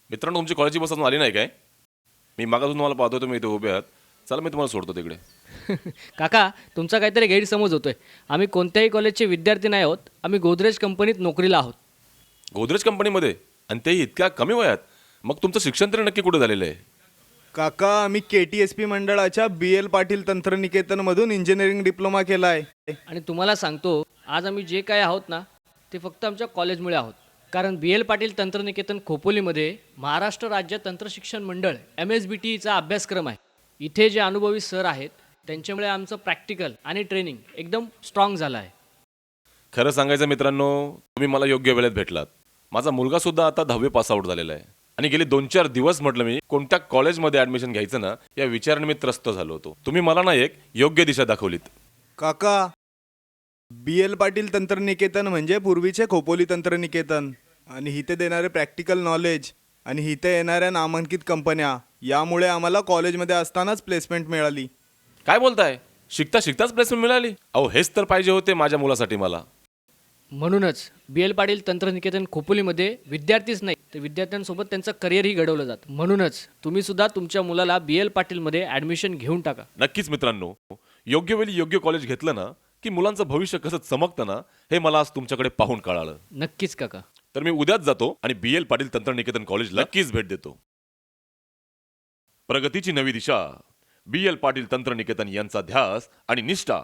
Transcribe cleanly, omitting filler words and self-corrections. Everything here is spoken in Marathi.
मित्रांनो, तुमची कॉलेजची बस अजून आली नाही काय? मी मागासून तुम्हाला पाहतोय, तुम्ही इथे उभे आहात. चला, मी तुम्हाला सोडतो तिकडे. काका, तुमचा काहीतरी गैरसमज होतोय. आम्ही कोणत्याही कॉलेजचे विद्यार्थी नाही आहोत. आम्ही गोदरेज कंपनीत नोकरीला आहोत. गोदरेज कंपनीमध्ये? आणि तेही इतक्या कमी वयात? मग तुमचं शिक्षण तरी नक्की कुठे झालेलं आहे? काका, आम्ही KTSP मंडळाच्या BL पाटील तंत्रनिकेतनमधून इंजिनिअरिंग डिप्लोमा केला आहे. आणि तुम्हाला सांगतो, आज आम्ही जे काय आहोत ना, ते फक्त आमच्या कॉलेजमुळे आहोत. कारण BL पाटील तंत्रनिकेतन खोपोलीमध्ये महाराष्ट्र राज्य तंत्रशिक्षण मंडळ MSBTचा अभ्यासक्रम आहे. इथे जे अनुभवी सर आहेत, त्यांच्यामुळे आमचं प्रॅक्टिकल आणि ट्रेनिंग एकदम स्ट्रॉंग झालं आहे. खरं सांगायचं मित्रांनो, तुम्ही मला योग्य वेळेत भेटलात. माझा मुलगा सुद्धा आता 10वी पास आउट झालेला आहे. आणि गेली 2-4 दिवस म्हटलं मी कोणत्या कॉलेजमध्ये ॲडमिशन घ्यायचं ना, या विचाराने मी त्रस्त झालो होतो. तुम्ही मला ना एक योग्य दिशा दाखवलीत. काका, BL पाटील तंत्रनिकेतन म्हणजे पूर्वीचे खोपोली तंत्रनिकेतन. आणि इथे देणारे प्रॅक्टिकल नॉलेज आणि इथे येणाऱ्या नामांकित कंपन्या, यामुळे आम्हाला कॉलेजमध्ये असतानाच प्लेसमेंट मिळाली. काय बोलताय? शिकता शिकताच प्लेसमेंट मिळाली? अहो, हेच तर पाहिजे होते माझ्या मुलासाठी मला. म्हणूनच BL पाटील तंत्रनिकेतन खोपोलीमध्ये विद्यार्थीच नाही, तर विद्यार्थ्यांसोबत त्यांचं करिअरही घडवलं जातं. म्हणूनच तुम्ही सुद्धा तुमच्या मुलाला BL पाटीलमध्ये ॲडमिशन घेऊन टाका. नक्कीच मित्रांनो, योग्य वेळी योग्य कॉलेज घेतलं ना, की मुलांचं भविष्य कसं चमकतं ना, हे मला आज तुमच्याकडे पाहून कळालं. नक्कीच काका. तर मी उद्याच जातो आणि BL पाटील तंत्रनिकेतन कॉलेजला नक्कीच भेट देतो. प्रगतीची नवी दिशा, BL पाटील तंत्रनिकेतन यांचा ध्यास आणि निष्ठा